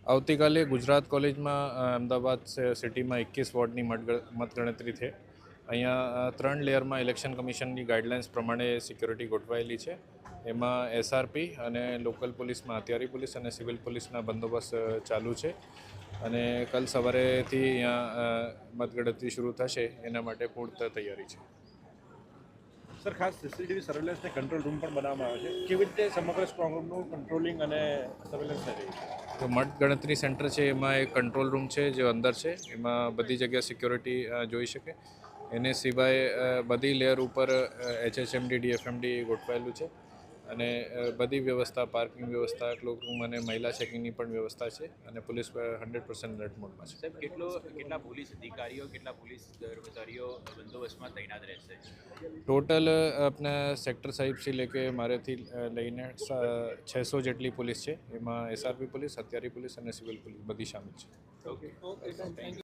આવતીકાલે ગુજરાત કોલેજમાં અમદાવાદ સિટીમાં 21 વોર્ડની મતગણતરી છે. અહીંયા 3 લેયરમાં ઇલેક્શન કમિશનની ગાઈડલાઇન્સ પ્રમાણે સિક્યોરિટી ગોઠવાયેલી છે. એમાં એસઆરપી અને લોકલ પોલીસમાં હથિયારી પોલીસ અને સિવિલ પોલીસના બંદોબસ્ત ચાલુ છે. અને કાલ સવારેથી અહીંયા મતગણતરી શરૂ થશે એના માટે પૂર્ણ તૈયારી છે. સર, ખાસ સીસીટીવી સર્વેલન્સ ને કંટ્રોલ રૂમ પણ બનાવવામાં આવે છે. કેવી રીતે સમગ્ર સ્ટ્રોંગ રૂમનું કંટ્રોલિંગ અને સર્વેલન્સ થઈ રહી છે? તો મતગણતરી સેન્ટર છે એમાં એક કંટ્રોલ રૂમ છે જે અંદર છે. એમાં બધી જગ્યા સિક્યોરિટી જોઈ શકે. એને સિવાય બધી લેયર ઉપર HHMD DFMD ગોઠવાયેલું છે. અને બધી વ્યવસ્થા, પાર્કિંગ વ્યવસ્થા, ક્લોકરૂમ અને મહિલા ચેકિંગની પણ વ્યવસ્થા છે. અને પોલીસ 100% એલર્ટ મોડમાં છે. સાહેબ, કેટલા પોલીસ અધિકારીઓ, કેટલા પોલીસ કર્મચારીઓ બંદોબસ્તમાં તૈનાત રહેશે? ટોટલ આપણા સેક્ટર સાહેબથી લેકે મારેથી લઈને 600 જેટલી પોલીસ છે. એમાં એસઆરપી પોલીસ, હથિયારી પોલીસ અને સિવિલ પોલીસ બધી શામિલ છે. Okay, thank you.